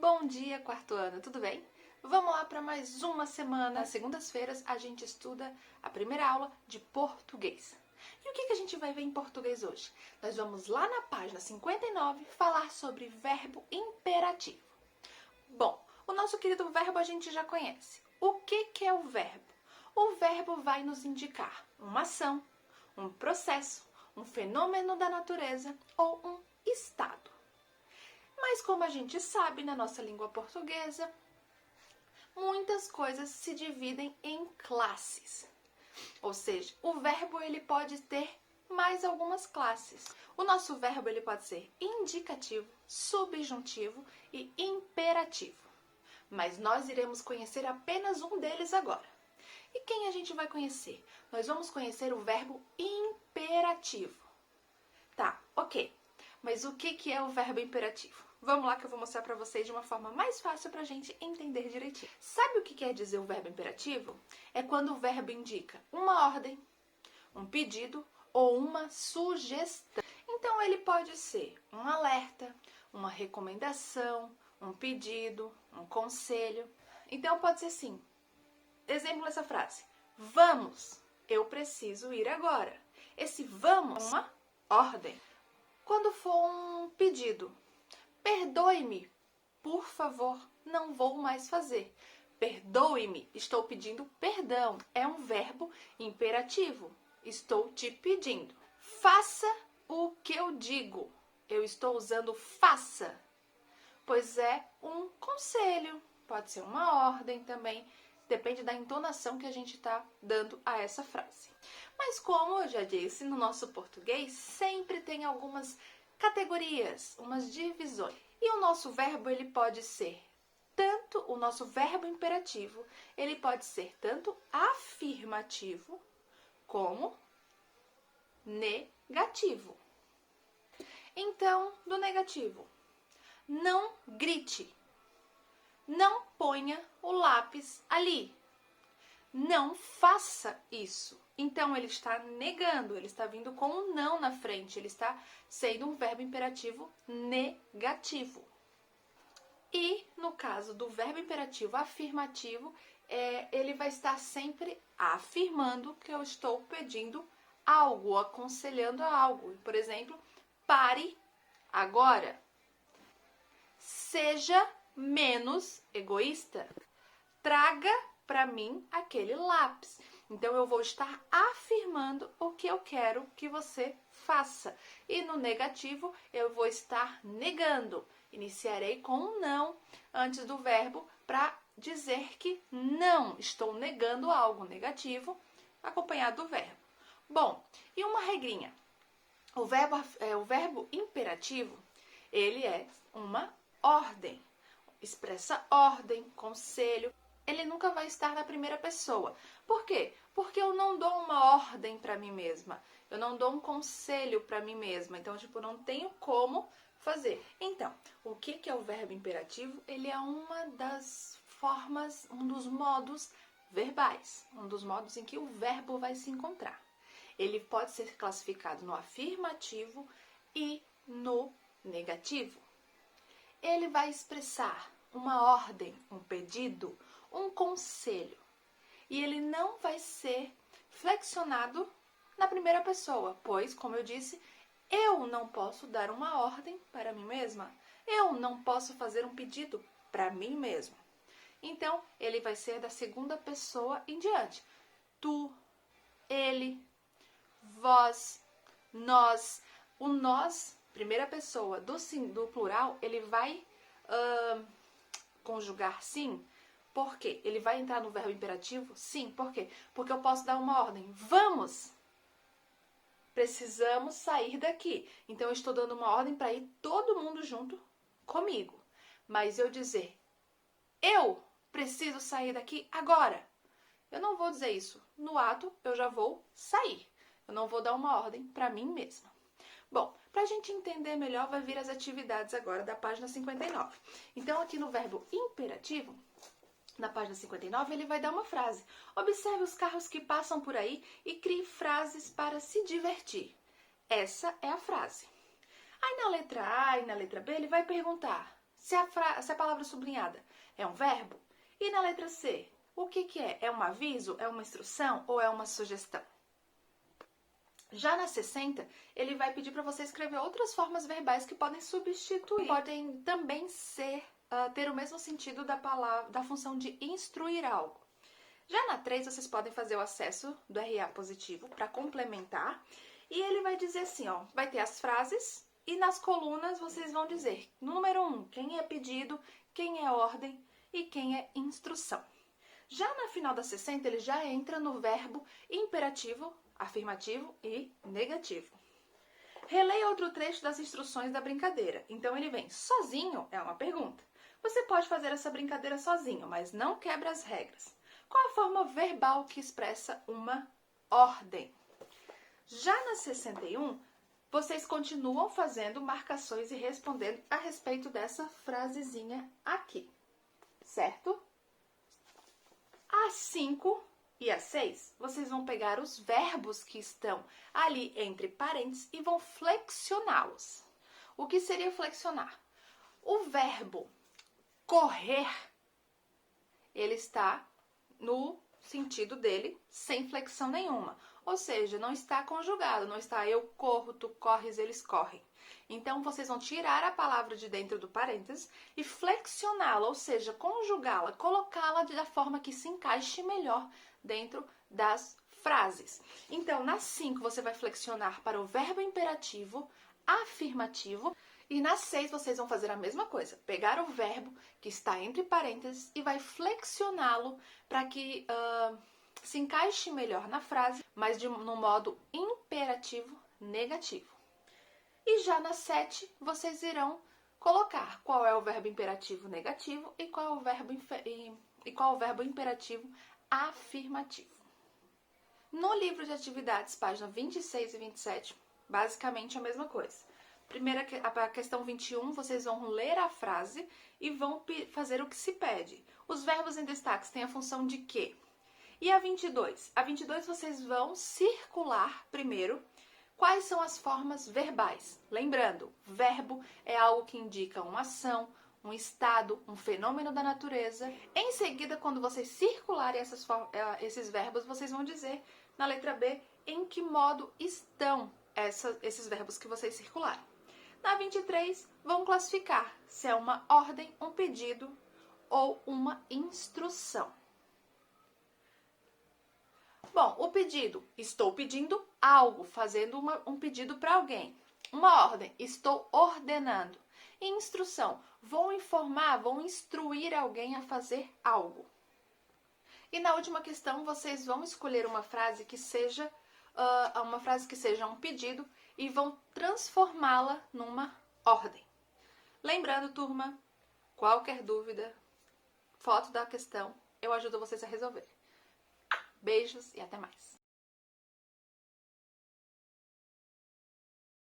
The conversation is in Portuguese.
Bom dia, quarto ano, tudo bem? Vamos lá para mais uma semana. Nas segundas-feiras a gente estuda a primeira aula de português. E o que a gente vai ver em português hoje? Nós vamos lá na página 59 falar sobre verbo imperativo. Bom, o nosso querido verbo a gente já conhece. O que é o verbo? O verbo vai nos indicar uma ação, um processo, um fenômeno da natureza ou um estado. Mas como a gente sabe, na nossa língua portuguesa, muitas coisas se dividem em classes. Ou seja, o verbo ele pode ter mais algumas classes. O nosso verbo ele pode ser indicativo, subjuntivo e imperativo. Mas nós iremos conhecer apenas um deles agora. E quem a gente vai conhecer? Nós vamos conhecer o verbo imperativo. Tá, ok. Mas o que é o verbo imperativo? Vamos lá que eu vou mostrar para vocês de uma forma mais fácil para a gente entender direitinho. Sabe o que quer dizer o verbo imperativo? É quando o verbo indica uma ordem, um pedido ou uma sugestão. Então ele pode ser um alerta, uma recomendação, um pedido, um conselho. Então pode ser assim. Exemplo dessa frase. Vamos, eu preciso ir agora. Esse vamos é uma ordem. Quando for um pedido, perdoe-me, por favor, não vou mais fazer. Perdoe-me, estou pedindo perdão. É um verbo imperativo. Estou te pedindo. Faça o que eu digo. Eu estou usando faça, pois é um conselho. Pode ser uma ordem também. Depende da entonação que a gente está dando a essa frase. Mas como eu já disse, no nosso português sempre tem algumas categorias, umas divisões. E o nosso verbo ele pode ser tanto, o nosso verbo imperativo, ele pode ser tanto afirmativo como negativo. Então, do negativo, não grite. Não ponha o lápis ali. Não faça isso. Então, ele está negando, ele está vindo com um não na frente. Ele está sendo um verbo imperativo negativo. E, no caso do verbo imperativo afirmativo, ele vai estar sempre afirmando que eu estou pedindo algo, aconselhando algo. Por exemplo, pare agora. Seja menos egoísta. Traga para mim aquele lápis. Então, eu vou estar afirmando o que eu quero que você faça. E no negativo, eu vou estar negando. Iniciarei com um não antes do verbo para dizer que não, estou negando algo negativo acompanhado do verbo. Bom, e uma regrinha. O verbo imperativo, ele é uma ordem. Expressa ordem, conselho. Ele nunca vai estar na primeira pessoa. Por quê? Porque eu não dou uma ordem para mim mesma. Eu não dou um conselho para mim mesma. Então, não tenho como fazer. Então, o que é o verbo imperativo? Ele é uma das formas, um dos modos verbais. Um dos modos em que o verbo vai se encontrar. Ele pode ser classificado no afirmativo e no negativo. Ele vai expressar uma ordem, um pedido, um conselho. E ele não vai ser flexionado na primeira pessoa, pois, como eu disse, eu não posso dar uma ordem para mim mesma. Eu não posso fazer um pedido para mim mesma. Então, ele vai ser da segunda pessoa em diante. Tu, ele, vós, nós. O nós, primeira pessoa do plural, ele vai conjugar sim. Por quê? Ele vai entrar no verbo imperativo? Sim. Por quê? Porque eu posso dar uma ordem. Vamos! Precisamos sair daqui. Então, eu estou dando uma ordem para ir todo mundo junto comigo. Mas eu dizer, eu preciso sair daqui agora. Eu não vou dizer isso. No ato, eu já vou sair. Eu não vou dar uma ordem para mim mesma. Bom, para a gente entender melhor, vai vir as atividades agora da página 59. Então, aqui no verbo imperativo, na página 59, ele vai dar uma frase. Observe os carros que passam por aí e crie frases para se divertir. Essa é a frase. Aí na letra A e na letra B, ele vai perguntar se a palavra sublinhada é um verbo. E na letra C, o que é? É um aviso, é uma instrução ou é uma sugestão? Já na 60, ele vai pedir para você escrever outras formas verbais que podem substituir, podem também ter o mesmo sentido da função de instruir algo. Já na 3, vocês podem fazer o acesso do RA positivo para complementar. E ele vai dizer assim, ó, vai ter as frases e nas colunas vocês vão dizer, número 1, quem é pedido, quem é ordem e quem é instrução. Já na final da 60, ele já entra no verbo imperativo, afirmativo e negativo. Releia outro trecho das instruções da brincadeira. Então ele vem sozinho, é uma pergunta. Você pode fazer essa brincadeira sozinho, mas não quebra as regras. Qual a forma verbal que expressa uma ordem? Já na 61, vocês continuam fazendo marcações e respondendo a respeito dessa frasezinha aqui, certo? A 5 e a 6, vocês vão pegar os verbos que estão ali entre parênteses e vão flexioná-los. O que seria flexionar? O verbo correr, ele está no sentido dele sem flexão nenhuma. Ou seja, não está conjugado, não está eu corro, tu corres, eles correm. Então, vocês vão tirar a palavra de dentro do parênteses e flexioná-la, ou seja, conjugá-la, colocá-la da forma que se encaixe melhor dentro das frases. Então, na 5, você vai flexionar para o verbo imperativo afirmativo. E na 6, vocês vão fazer a mesma coisa. Pegar o verbo que está entre parênteses e vai flexioná-lo para que se encaixe melhor na frase, mas no modo imperativo negativo. E já na 7, vocês irão colocar qual é o verbo imperativo negativo e qual é o verbo imperativo afirmativo. No livro de atividades, página 26 e 27, basicamente a mesma coisa. Primeira, a questão 21, vocês vão ler a frase e vão fazer o que se pede. Os verbos em destaque têm a função de quê? E a 22? A 22 vocês vão circular primeiro quais são as formas verbais. Lembrando, verbo é algo que indica uma ação, um estado, um fenômeno da natureza. Em seguida, quando vocês circularem esses verbos, vocês vão dizer na letra B em que modo estão esses verbos que vocês circularam. Na 23, vão classificar se é uma ordem, um pedido ou uma instrução. Bom, o pedido, estou pedindo algo, fazendo um pedido para alguém. Uma ordem, estou ordenando. E instrução, vou informar, vou instruir alguém a fazer algo. E na última questão, vocês vão escolher uma frase que seja um pedido e vão transformá-la numa ordem. Lembrando, turma, qualquer dúvida, foto da questão, eu ajudo vocês a resolver. Beijos e até mais!